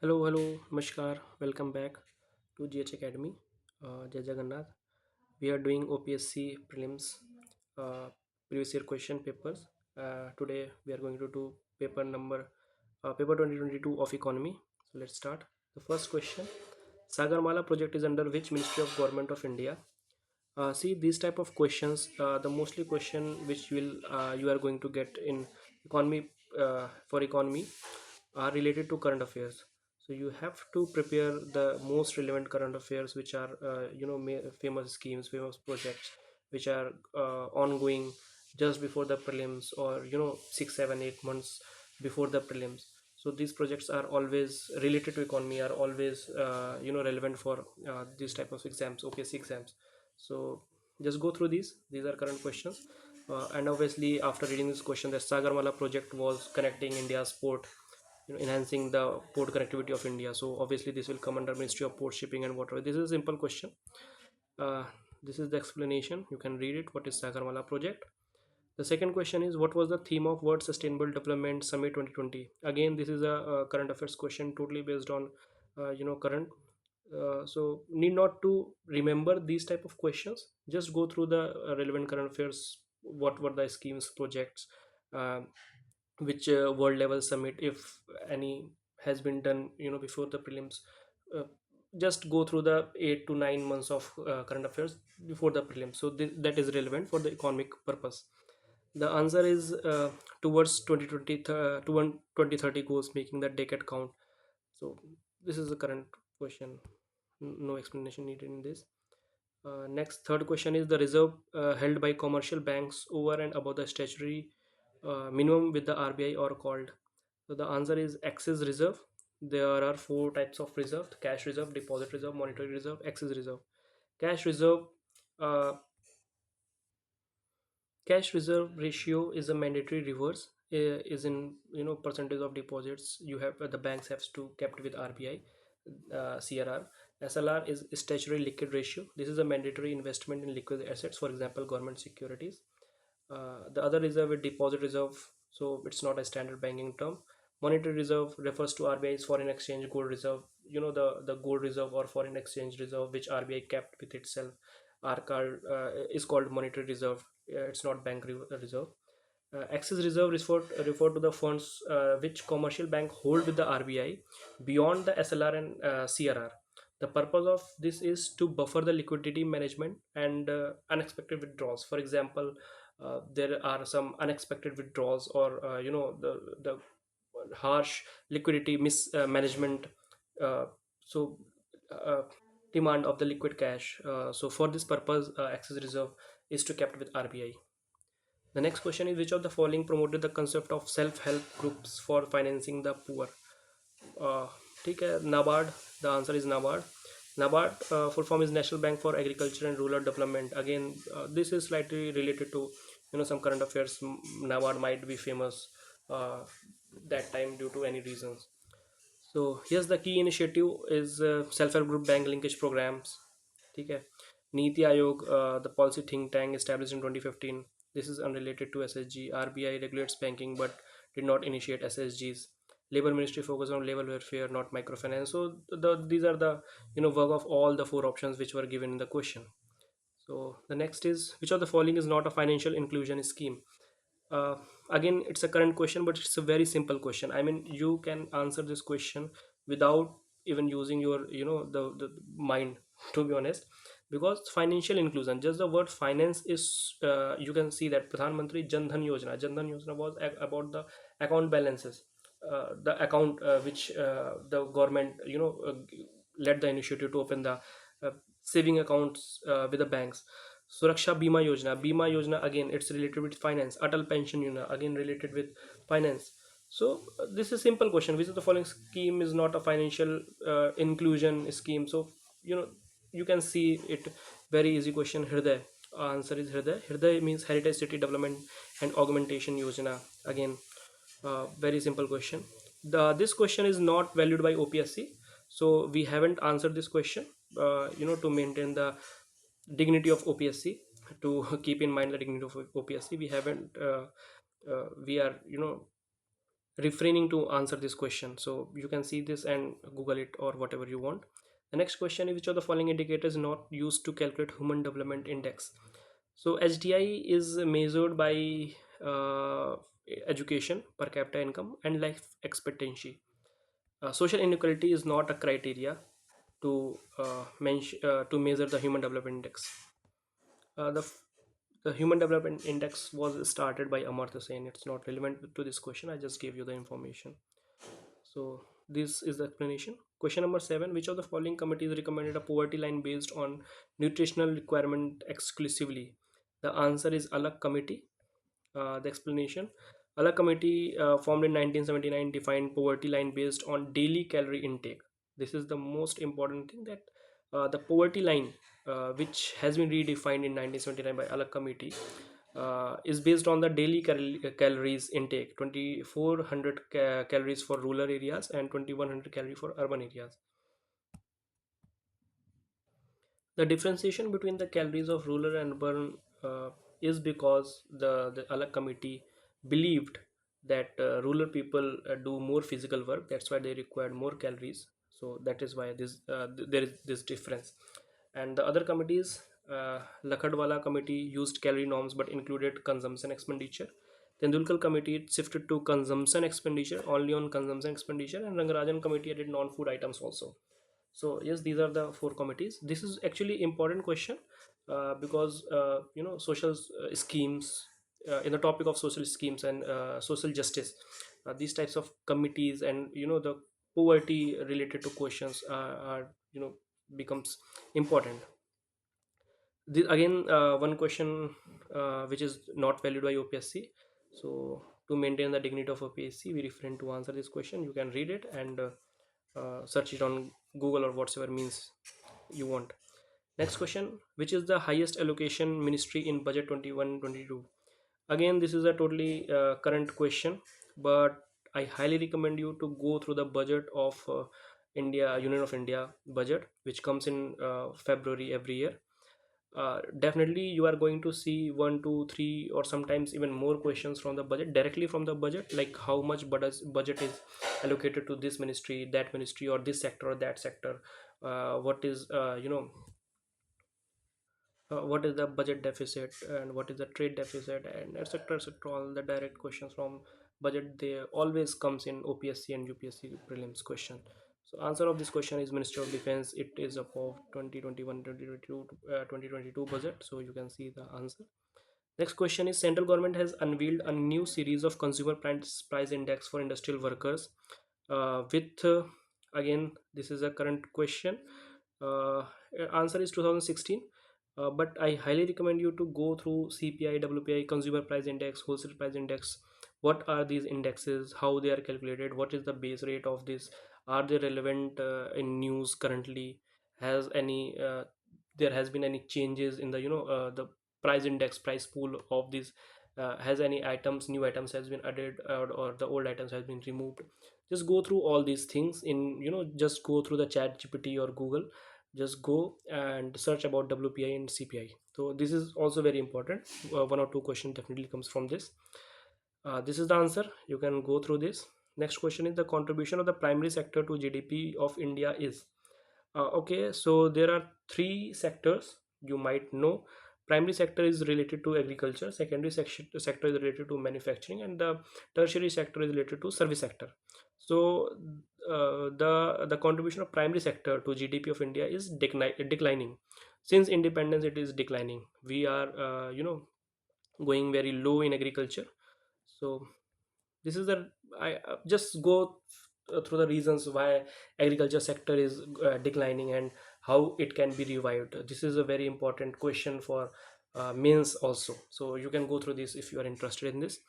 Hello, Namaskar. Welcome back to GH Academy. Jai Jagannath. We are doing OPSC Prelims uh, previous year question papers. Today we are going to do paper 2022 of Economy. So let's start. The first question: Sagarmala project is under which Ministry of Government of India? See these type of questions. The mostly question which you are going to get in economy for economy are related to current affairs. So you have to prepare the most relevant current affairs which are famous schemes, famous projects which are ongoing just before the prelims, or 6 7 8 months before the prelims. So these projects are always related to economy, are always relevant for these type of exams, OPSC exams. So just go through these are current questions. And obviously after reading this question, the Sagarmala project was connecting India's port, enhancing the port connectivity of India. So obviously this will come under Ministry of Port, Shipping and Waterways. This is a simple question. uh, this is the explanation, you can read it, what is Sagarmala project. The second question is, what was the theme of World Sustainable Development Summit 2020? Again, this is a current affairs question, totally based on current. So need not to remember these type of questions. Just go through the relevant current affairs. What were the schemes, projects, uh, which world level summit, if any, has been done before the prelims. uh, just go through the 8 to 9 months of current affairs before the prelims. So that is relevant for the economic purpose. The answer is towards 2020 to 2030 goals, making the decade count. So this is the current question. No explanation needed in this. Next, third question is, the reserve held by commercial banks over and above the statutory minimum with the RBI are called. So the answer is excess reserve. There are four types of reserve: cash reserve, deposit reserve, monetary reserve, excess reserve. Cash reserve, uh, cash reserve ratio is a mandatory reverse, is in percentage of deposits you have, the banks have to kept with RBI. CRR. SLR is statutory liquid ratio. This is a mandatory investment in liquid assets, for example government securities. The other reserve is deposit reserve, so it's not a standard banking term. Monetary reserve refers to RBI's foreign exchange gold reserve. The gold reserve or foreign exchange reserve which RBI kept with itself are called is called monetary reserve. It's not bank reserve. Excess reserve refer to the funds which commercial bank hold with the RBI beyond the SLR and CRR. The purpose of this is to buffer the liquidity management and unexpected withdrawals. For example, there are some unexpected withdrawals, or the harsh liquidity mismanagement. uh, so uh, demand of the liquid cash. So for this purpose, excess reserve is to kept with RBI. The next question is, which of the following promoted the concept of self-help groups for financing the poor? uh, ठीक है, NABARD. The answer is NABARD. NABARD full form is National Bank for Agriculture and Rural Development. Again, this is slightly related to some current affairs. NABARD might be famous uh, that time due to any reasons. So here's the key initiative is self-help group bank linkage programs. ठीक है. NITI Aayog, the policy think tank established in 2015. This is unrelated to SSG. RBI regulates banking but did not initiate SSGs. Labor Ministry focus on labor welfare, not microfinance. So these are the work of all the four options which were given in the question. So the next is, which of the following is not a financial inclusion scheme? uh, Again, it's a current question, but it's a very simple question. I mean, you can answer this question without even using your the mind, to be honest. Because financial inclusion, just the word finance is, you can see that Pradhan Mantri Jan Dhan Yojana was about the account balances, the account which the government led the initiative to open the saving accounts with the banks. Suraksha Bima Yojana, again it's related with finance. Atal Pension Yojana, again related with finance. So this is simple question: which of the following scheme is not a financial inclusion scheme? So you know you can see it, very easy question. Hriday, answer is Hriday. Hriday means Heritage City Development and Augmentation Yojana. Again, very simple question. This question is not valued by OPSC, so we haven't answered this question. To maintain the dignity of OPSC, to keep in mind the dignity of OPSC, we haven't. We are refraining to answer this question. So you can see this and Google it or whatever you want. The next question is, which of the following indicators not used to calculate Human Development Index? So HDI is measured by uh, education, per capita income, and life expectancy. Social inequality is not a criteria to measure the Human Development Index. The Human Development Index was started by Amartya Sen. It's not relevant to this question. I just gave you the information. So this is the explanation. Question number 7: which of the following committees recommended a poverty line based on nutritional requirement exclusively? The answer is Alak Committee. The explanation: Alak Committee, formed in 1979, defined poverty line based on daily calorie intake. This is the most important thing, that the poverty line, which has been redefined in 1979 by Alak Committee, is based on the daily calories intake: 2400 calories for rural areas and 2100 calories for urban areas. The differentiation between the calories of rural and urban is because the Alak Committee believed that rural people do more physical work. That's why they required more calories. So that is why there is this difference. And the other committees, Lakhadwala Committee used calorie norms but included consumption expenditure. Tendulkar Committee shifted to consumption expenditure, only on consumption expenditure, and Rangarajan Committee added non-food items also. So yes, these are the four committees. This is actually important question, because social schemes, in the topic of social schemes and social justice, these types of committees and the poverty related to questions are becomes important. Again, one question which is not valued by OPSC. So to maintain the dignity of OPSC, we refrain to answer this question. You can read it and search it on Google or whatever means you want. Next question: which is the highest allocation ministry in budget 21-22? Again, this is a totally current question, but I highly recommend you to go through the budget of Union of India budget, which comes in February every year. Definitely you are going to see one, two, three, or sometimes even more questions from the budget, directly from the budget, like how much budget is allocated to this ministry, that ministry, or this sector or that sector. What is what is the budget deficit, and what is the trade deficit, and etc etc. All the direct questions from budget, they always comes in OPSC and UPSC prelims question. So answer of this question is Ministry of Defense. It is above 2021 2022 2022 budget, so you can see the answer. Next question is, central government has unveiled a new series of consumer price index for industrial workers, with again, this is a current question. uh, Answer is 2016. But I highly recommend you to go through CPI, WPI, consumer price index, wholesale price index. What are these indexes, how they are calculated, what is the base rate of this, are they relevant in news currently, has any there has been any changes in the the price index, price pool of this, has any items, new items has been added, or the old items has been removed. Just go through all these things in, just go through the Chat GPT or Google. Just go and search about WPI and CPI. So this is also very important. One or two questions definitely comes from this. This is the answer. You can go through this. Next question is, the contribution of the primary sector to GDP of India is. Okay, so there are three sectors you might know. Primary sector is related to agriculture, secondary sector is related to manufacturing, and the tertiary sector is related to service sector. So the contribution of primary sector to GDP of India is declining. Since independence, it is declining. We are going very low in agriculture. So this is the, I just go through the reasons why agriculture sector is declining and how it can be revived. This is a very important question for mains also, so you can go through this if you are interested in this.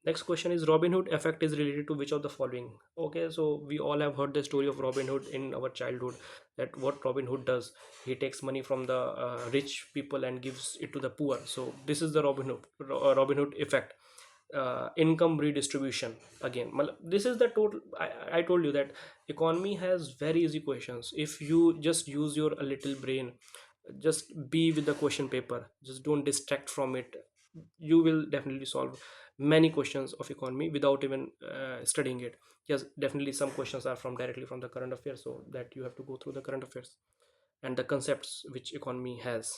Next question is, Robin Hood effect is related to which of the following? Okay, so we all have heard the story of Robin Hood in our childhood, that what Robin Hood does, he takes money from the rich people and gives it to the poor. So this is the Robin Hood effect. Income redistribution. Again, this is the total. I told you that economy has very easy questions. If you just use your a little brain, just be with the question paper, just don't distract from it, you will definitely solve. many questions of economy without even studying it. Yes, definitely some questions are from directly from the current affairs, so that you have to go through the current affairs and the concepts which economy has.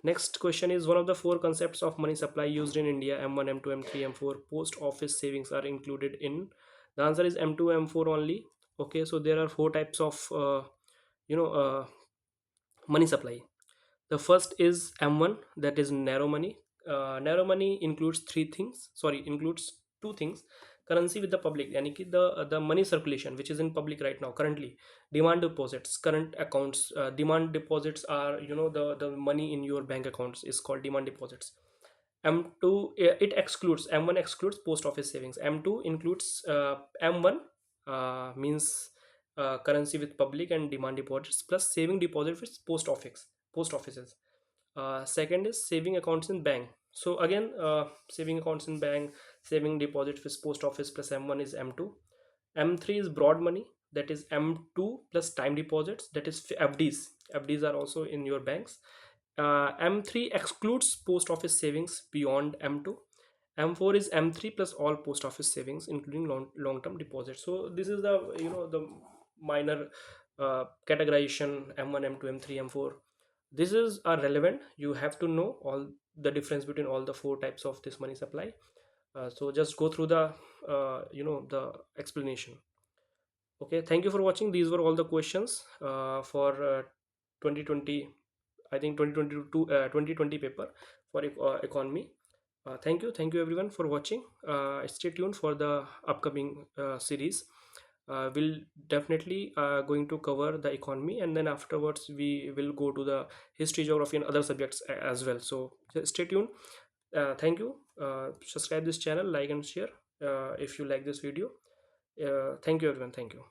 Next question is, one of the four concepts of money supply used in India, M1, M2, M3, M4, post office savings are included in. The answer is M2, M4 only. Okay, so there are four types of you know money supply. The first is M1, that is narrow money. Narrow money includes three things. Sorry, includes two things. Currency with the public, yani ki the money circulation which is in public right now currently. Demand deposits, current accounts. Demand deposits are, the money in your bank accounts is called demand deposits. M2, it excludes, M1 excludes post office savings. M2 includes M1 means currency with public and demand deposits plus saving deposit with post offices. Second is saving accounts in bank. So again, saving accounts in bank, saving deposits with post office plus M1 is M2. M3 is broad money, that is M2 plus time deposits, that is FDs. FDs are also in your banks. M3 excludes post office savings beyond M2. M4 is M3 plus all post office savings including long term deposits. So this is the, the minor categorization: M1, M2, M3, M4. This is relevant. You have to know all the difference between all the four types of this money supply. So just go through the the explanation. Okay, thank you for watching. These were all the questions for 2020, I think 2022 2020 paper for economy. Thank you everyone for watching. Stay tuned for the upcoming series. We'll definitely going to cover the economy, and then afterwards we will go to the history, geography, and other subjects as well. So just stay tuned. Thank you. Subscribe this channel, like and share if you like this video. Thank you everyone. Thank you.